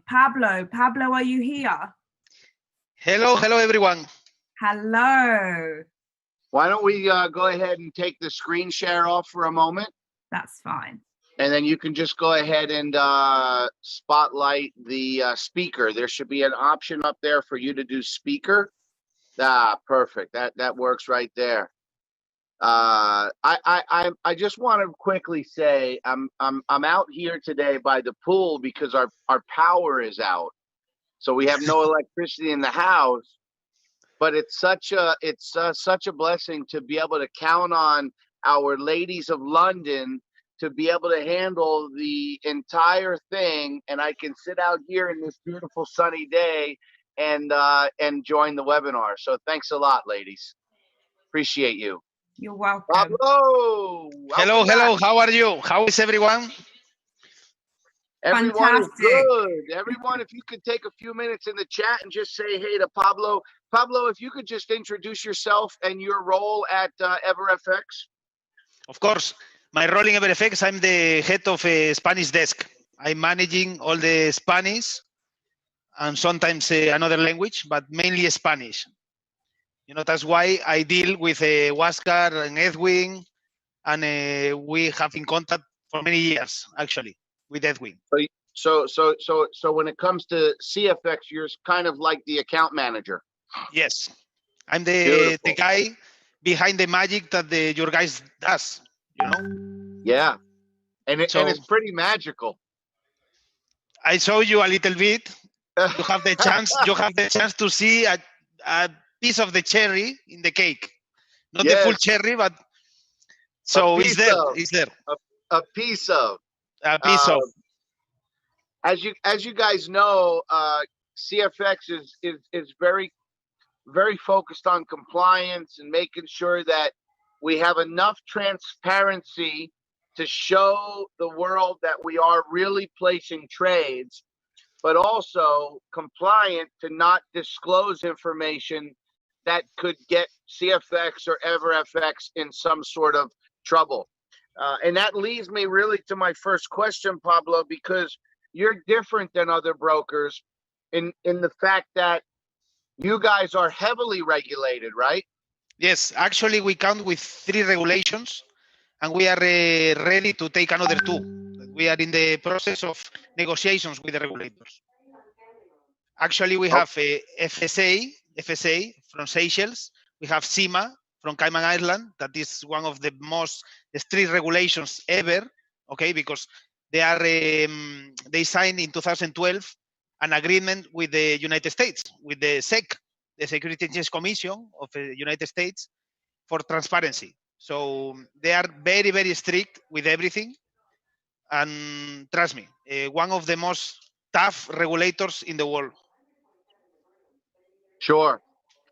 Pablo. Pablo, are you here? Hello everyone. Hello. Why don't we go ahead and take the screen share off for a moment? That's fine. And then you can just go ahead and spotlight the speaker. There should be an option up there for you to do speaker. Perfect. That works right there. I just want to quickly say I'm out here today by the pool because our power is out, so we have no electricity in the house. But it's such a blessing to be able to count on our ladies of London to be able to handle the entire thing, and I can sit out here in this beautiful sunny day and join the webinar. So thanks a lot, ladies. Appreciate you. You're welcome. Pablo! Hello. How are you? How is everyone? Everyone is good. Everyone, if you could take a few minutes in the chat and just say hey to Pablo. Pablo, if you could just introduce yourself and your role at EverFX. Of course. My role in EverFX, I'm the head of a Spanish desk. I'm managing all the Spanish and sometimes another language, but mainly Spanish. That's why I deal with Huáscar and Edwin, and we have in contact for many years, actually, with Edwin. So when it comes to CFX, you're kind of like the account manager. Yes, I'm the guy behind the magic that your guys does. Yeah, and it's pretty magical. I show you a little bit. You have the chance. You have the chance to see a piece of the cherry in the cake, not the full cherry, but so it's there. It's there. A piece of. A piece of. As you guys know, CFX is very focused on compliance and making sure that we have enough transparency to show the world that we are really placing trades, but also compliant to not disclose information that could get CFX or EverFX in some sort of trouble. And that leads me really to my first question, Pablo, because you're different than other brokers in the fact that you guys are heavily regulated, right? Yes, actually we count with 3 regulations, and we are ready to take another 2. We are in the process of negotiations with the regulators. Actually, we have a FSA from Seychelles. We have CIMA from Cayman Island. That is one of the most strict regulations ever, okay, because they are they signed in 2012 an agreement with the United States, with the SEC, the Security and Exchange Commission of the United States, for transparency. So they are very, very strict with everything. And trust me, one of the most tough regulators in the world. Sure.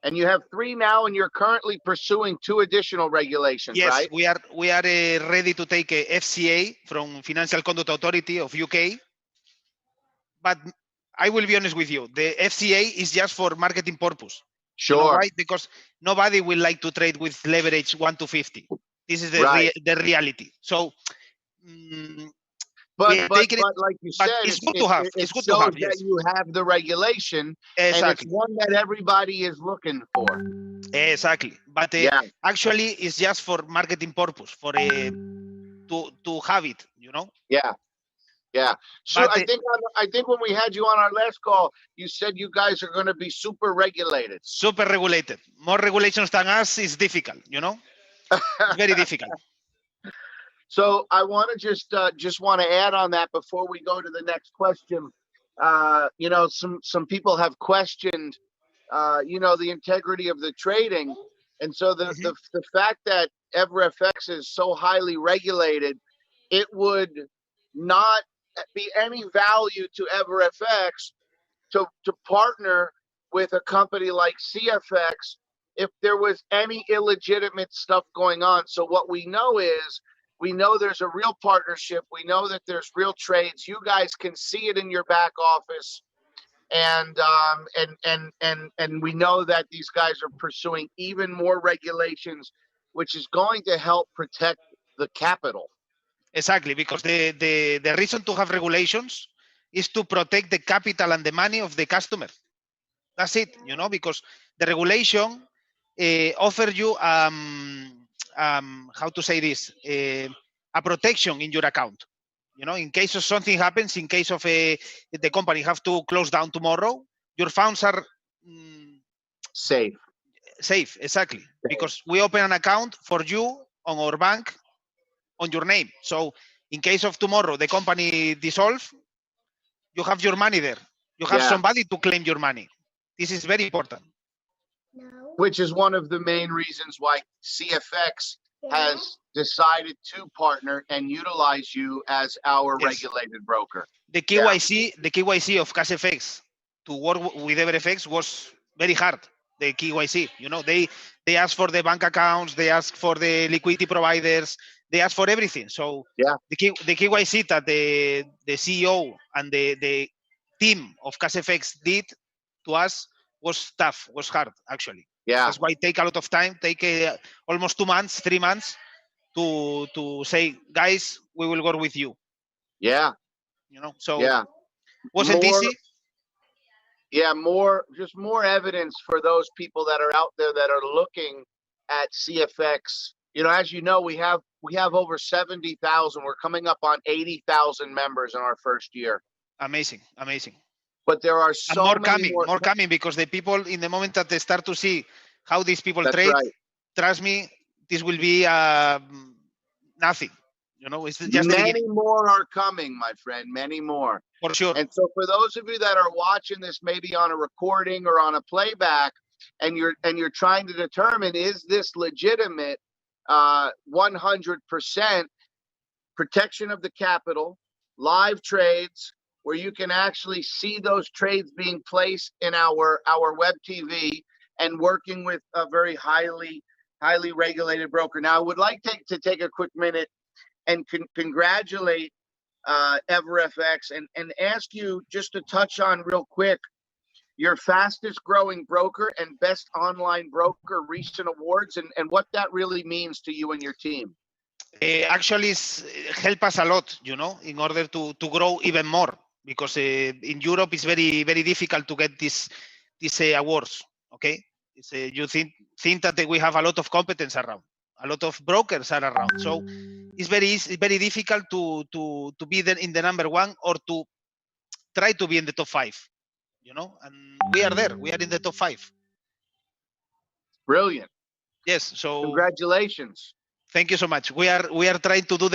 And you have 3 now, and you're currently pursuing 2 additional regulations, right? Yes, we are ready to take a FCA from Financial Conduct Authority of UK. But I will be honest with you, the FCA is just for marketing purpose. Sure. You know why? Because nobody will like to trade with leverage 1 to 50. This is the reality. So, but like you said, it's good to have. It's good to have. Yes. That you have the regulation, exactly. And it's one that everybody is looking for. Exactly. But actually, it's just for marketing purpose, for to have it. Yeah. So I think when we had you on our last call, you said you guys are going to be super regulated. Super regulated. More regulations than us is difficult. It's very difficult. So I want to just want to add on that before we go to the next question. Some people have questioned, the integrity of the trading, and so the fact that EverFX is so highly regulated, it would not be any value to EverFX to partner with a company like CFX if there was any illegitimate stuff going on. So what we know is, we know there's a real partnership. We know that there's real trades. You guys can see it in your back office, and we know that these guys are pursuing even more regulations, which is going to help protect the capital. Exactly, because the reason to have regulations is to protect the capital and the money of the customer. That's it, because the regulation offer you, how to say this, a protection in your account. In case of something happens, in case of the company have to close down tomorrow, your funds are Safe. safe, exactly, because we open an account for you on our bank on your name. So in case of tomorrow the company dissolve, you have your money there. You have somebody to claim your money. This is very important. Which is one of the main reasons why CFX has decided to partner and utilize you as our regulated broker. The KYC of CashFX to work with EverFX was very hard. The KYC, they ask for the bank accounts, they ask for the liquidity providers, they ask for everything. So the KYC that the CEO and the team of CashFX did to us was tough, was hard actually. Yeah. That's why it take a lot of time, take almost 2 months, 3 months to say, guys, we will work with you. Yeah. So wasn't easy. Yeah, more evidence for those people that are out there that are looking at CFX. As you know, we have over 70,000. We're coming up on 80,000 members in our first year. Amazing. But there are so many more coming, because the people, in the moment that they start to see how these people That's trade, right. trust me, this will be nothing. It's just many more are coming, my friend. Many more. For sure. And so for those of you that are watching this maybe on a recording or on a playback, and you're trying to determine, is this legitimate, 100% protection of the capital, live trades, where you can actually see those trades being placed in our web TV, and working with a very highly regulated broker. Now, I would like to take a quick minute and congratulate EverFX and ask you just to touch on real quick your fastest growing broker and best online broker recent awards, and what that really means to you and your team. Actually, help us a lot, in order to grow even more, because in Europe it's very, very difficult to get these awards. Okay, you think that we have a lot of competence around, a lot of brokers are around, so it's very difficult to be in the number one, or to try to be in the top 5. And we are there. We are in the top 5. Brilliant. Yes. So congratulations. Thank you so much. We are trying to do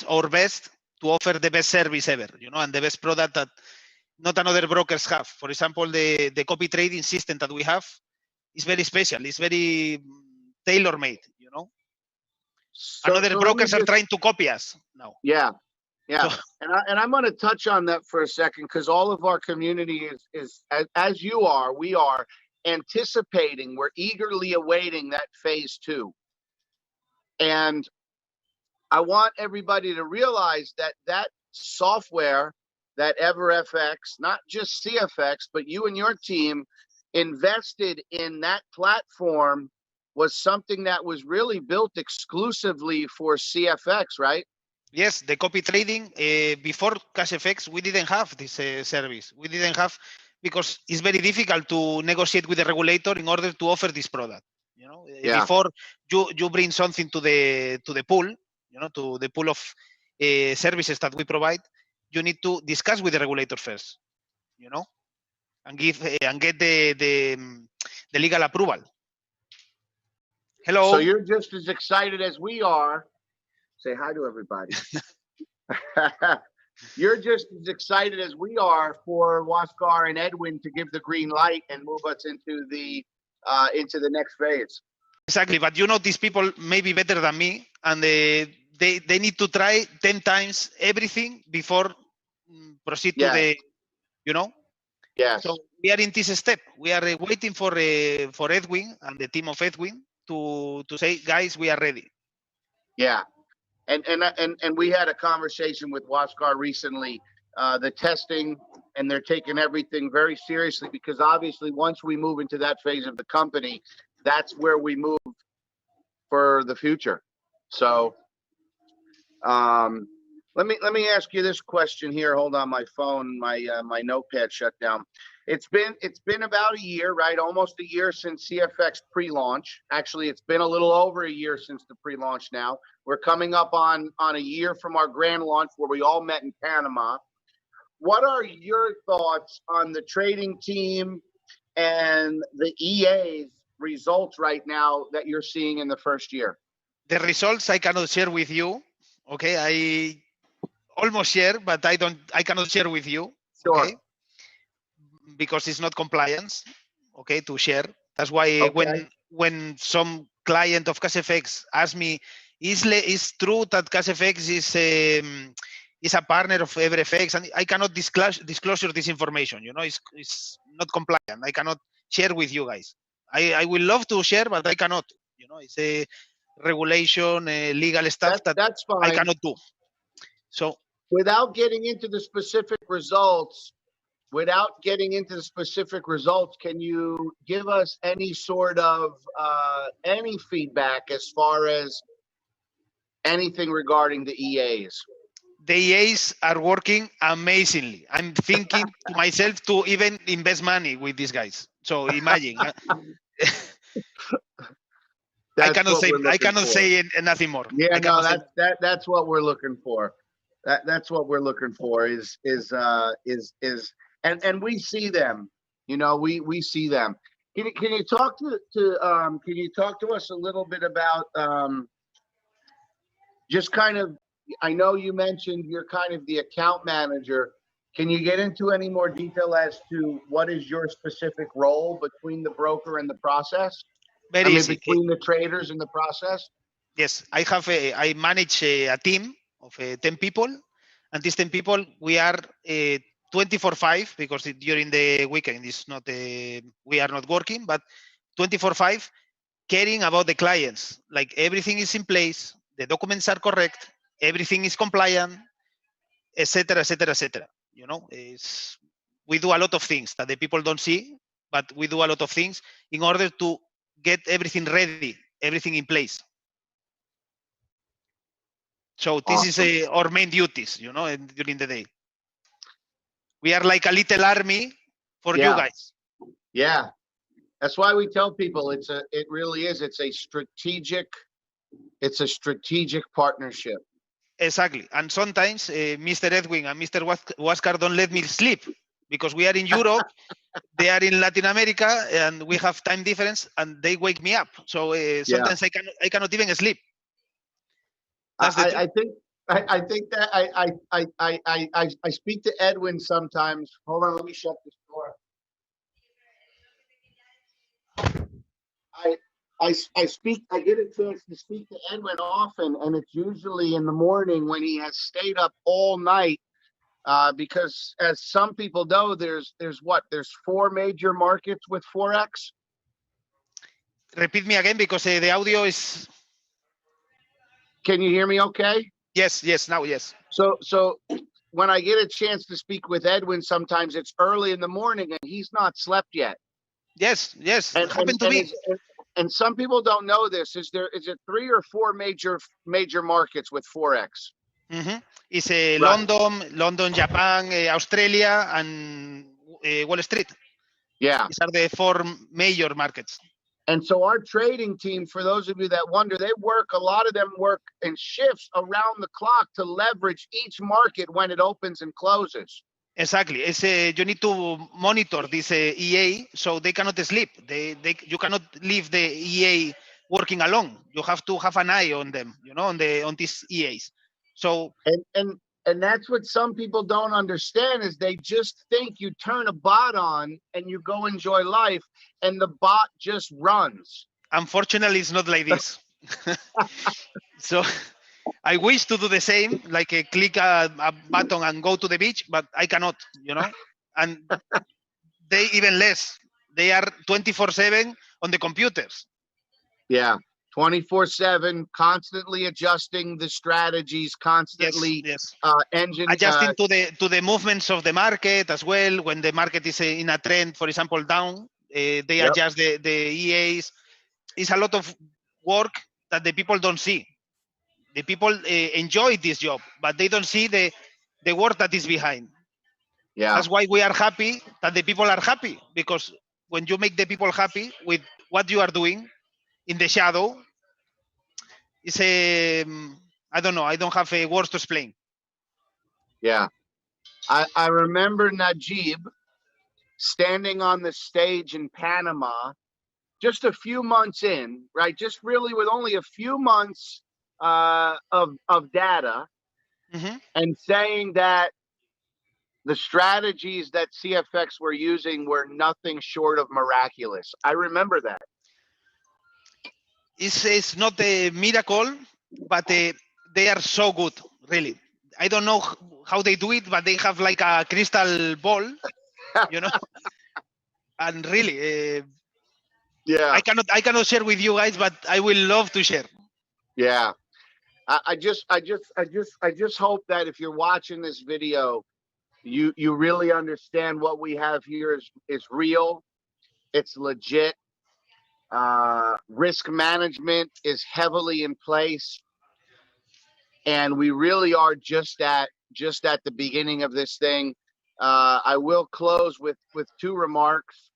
our best to offer the best service ever, and the best product that not another brokers have. For example, the copy trading system that we have is very special. It's very tailor-made, Another brokers are trying to copy us now. Yeah. So, and I'm going to touch on that for a second, because all of our community is as you are, we are anticipating, we're eagerly awaiting that phase 2. And I want everybody to realize that software, that EverFX, not just CFX, but you and your team invested in that platform, was something that was really built exclusively for CFX, right? Yes, the copy trading, before CashFX, we didn't have this service. We didn't have, because it's very difficult to negotiate with the regulator in order to offer this product. Before you bring something to the pool, to the pool of services that we provide, you need to discuss with the regulator first, and get the legal approval. Hello. So you're just as excited as we are. Say hi to everybody. You're just as excited as we are for Waskar and Edwin to give the green light and move us into the next phase. Exactly, but these people may be better than me, and they need to try 10 times everything before proceed to the, Yes. So we are in this step. We are waiting for Edwin and the team of Edwin to say, guys, we are ready. Yeah. And we had a conversation with Waskar recently, the testing, and they're taking everything very seriously, because obviously once we move into that phase of the company, that's where we move for the future. So Let me ask you this question here. Hold on, my phone, my notepad shut down. It's been about a year, right? Almost a year since CFX pre-launch. Actually, it's been a little over a year since the pre-launch now. We're coming up on a year from our grand launch where we all met in Panama. What are your thoughts on the trading team and the EA's results right now that you're seeing in the first year? The results I cannot share with you. Okay, I almost share, but I cannot share with you. Sure. Okay, because it's not compliance. Okay, to share. That's why Okay. when some client of CashFX asks me, is true that CashFX is a partner of EverFX, and I cannot disclose this information. You know, it's not compliant. I cannot share with you guys. I will love to share, but I cannot. You know, it's a regulation, legal stuff That's fine. I cannot do. So without getting into the specific results, can you give us any sort of any feedback as far as anything regarding the EAs? The EAs are working amazingly. I'm thinking to myself to even invest money with these guys. So imagine. I cannot say nothing more. Yeah, no, that's what we're looking for. That's what we're looking for is and we see them. You know, we see them. Can you talk to us a little bit about just kind of, I know you mentioned you're kind of the account manager. Can you get into any more detail as to what is your specific role between the broker and the process? Very easy. Between the traders and the process? Yes, I manage a team of 10 people, and these 10 people, we are 24/5 because during the weekend is not we are not working, but 24/5 caring about the clients. Like everything is in place, the documents are correct, everything is compliant, etc., etc., etc. You know, we do a lot of things that the people don't see, but we do a lot of things in order to get everything ready, everything in place. So this is our main duties, you know, during the day. We are like a little army for you guys. Yeah, that's why we tell people it's a strategic partnership. Exactly, and sometimes Mr. Edwin and Mr. Huáscar don't let me sleep because we are in Europe, they are in Latin America, and we have time difference, and they wake me up. So sometimes I cannot even sleep. I think that I speak to Edwin sometimes. Hold on, let me shut this door. I get a chance to speak to Edwin often, and it's usually in the morning when he has stayed up all night. Because as some people know, there's 4 major markets with Forex. Repeat me again because the audio is. Can you hear me okay? Yes, now yes. So when I get a chance to speak with Edwin, sometimes it's early in the morning and he's not slept yet. Yes, it happened to me. And some people don't know this. Is it 3 or 4 major markets with Forex? Mm-hmm. It's London, Japan, Australia, and Wall Street. Yeah. These are the 4 major markets. And so our trading team, for those of you that wonder, a lot of them work in shifts around the clock to leverage each market when it opens and closes. Exactly. You need to monitor this EA so they cannot sleep. You cannot leave the EA working alone. You have to have an eye on them, you know, on these EAs. So and that's what some people don't understand is they just think you turn a bot on and you go enjoy life and the bot just runs. Unfortunately, it's not like this. So I wish to do the same, like click a button and go to the beach, but I cannot, you know. And they even less. They are 24/7 on the computers. Yeah. 24/7, constantly adjusting the strategies, constantly adjusting to the movements of the market as well. When the market is in a trend, for example, down, they adjust the EAs. It's a lot of work that the people don't see. The people enjoy this job, but they don't see the work that is behind. Yeah. That's why we are happy that the people are happy, because when you make the people happy with what you are doing in the shadow, it's a, I don't know, I don't have a words to explain. Yeah. I remember Najib standing on the stage in Panama just a few months in, right? Just really with only a few months of data, Mhm. and saying that the strategies that CFX were using were nothing short of miraculous. I remember that. It's not a miracle, but they are so good, really. I don't know how they do it, but they have like a crystal ball, you know. And really, Yeah. I cannot share with you guys, but I will love to share. Yeah. I just hope that if you're watching this video, you really understand what we have here is real. It's legit. Risk management is heavily in place, and we really are just at the beginning of this thing. I will close with two remarks.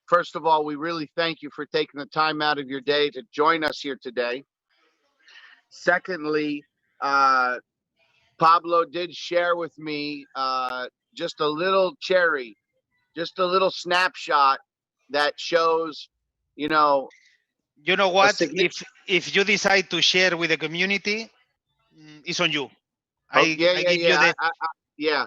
First of all, we really thank you for taking the time out of your day to join us here today. Secondly, Pablo did share with me just a little cherry, just a little snapshot that shows, You know what? significant. If you decide to share with the community, it's on you. Oh, yeah, I yeah, give you yeah. the. Yeah.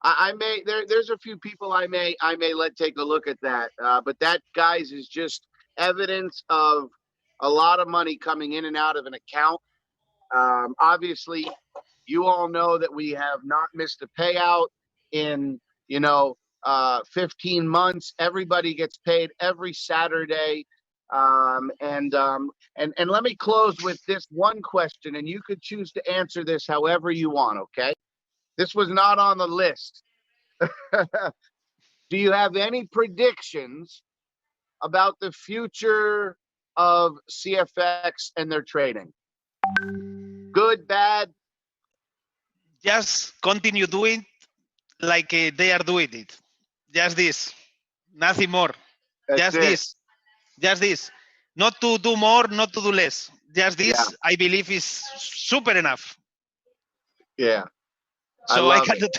I may there's a few people I may let take a look at that. But that, guys, is just evidence of a lot of money coming in and out of an account. Obviously, you all know that we have not missed a payout in 15 months. Everybody gets paid every Saturday. And let me close with this one question, and you could choose to answer this however you want. Okay, this was not on the list. Do you have any predictions about the future of CFX and their trading? Good, bad? Just continue doing like they are doing it. Just this, nothing more. That's Just it. this, just this. Not to do more, not to do less. Just this, Yeah. I believe, is super enough. Yeah. So love it.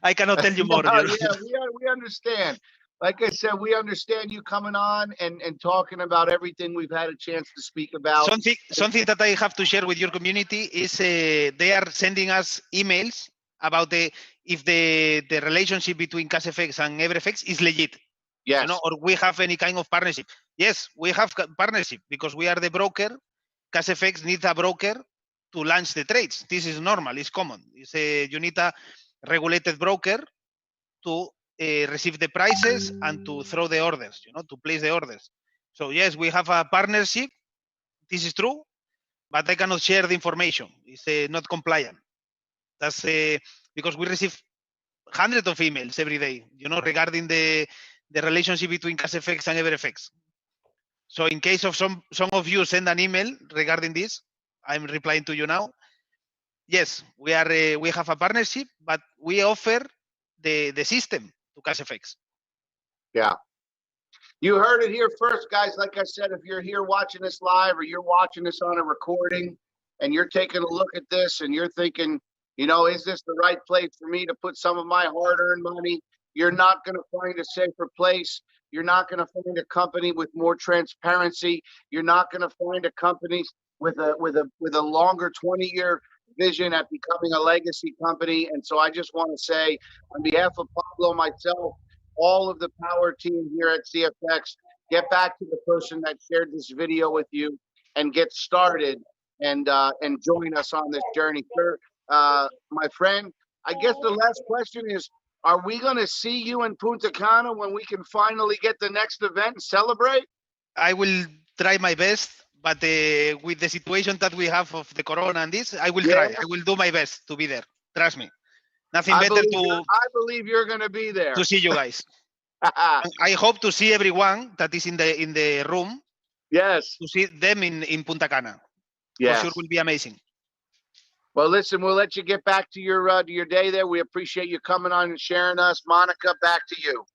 I cannot tell you more. No, You know? yeah, we understand. Like I said, we understand you coming on and talking about everything we've had a chance to speak about. Something that I have to share with your community is they are sending us emails about if the relationship between CashFX and EverFX is legit. Yes. You know, or we have any kind of partnership. Yes, we have partnership because we are the broker. CashFX needs a broker to launch the trades. This is normal. It's common. You need a regulated broker to receive the prices and to throw the orders, to place the orders. So yes, we have a partnership. This is true, but I cannot share the information. It's not compliant. That's because we receive hundreds of emails every day, regarding the relationship between CashFX and EverFX. So in case of some of you send an email regarding this, I'm replying to you now. Yes, we have a partnership, but we offer the system to CashFX. Yeah. You heard it here first, guys. Like I said, if you're here watching this live or you're watching this on a recording and you're taking a look at this and you're thinking, is this the right place for me to put some of my hard-earned money? You're not going to find a safer place. You're not going to find a company with more transparency. You're not going to find a company with a longer 20-year vision at becoming a legacy company. And so I just want to say, on behalf of Pablo, myself, all of the power team here at CFX, get back to the person that shared this video with you and get started and join us on this journey. Sir, my friend, I guess the last question is, are we going to see you in Punta Cana when we can finally get the next event and celebrate? I will try my best, but with the situation that we have of the corona and this, I will try. I will do my best to be there. Trust me. Nothing I better believe you're going to be there. to see you guys. I hope to see everyone that is in the room. Yes. To see them in Punta Cana. Yes. For sure will be amazing. Well, listen, we'll let you get back to your day there. We appreciate you coming on and sharing us. Monica, back to you.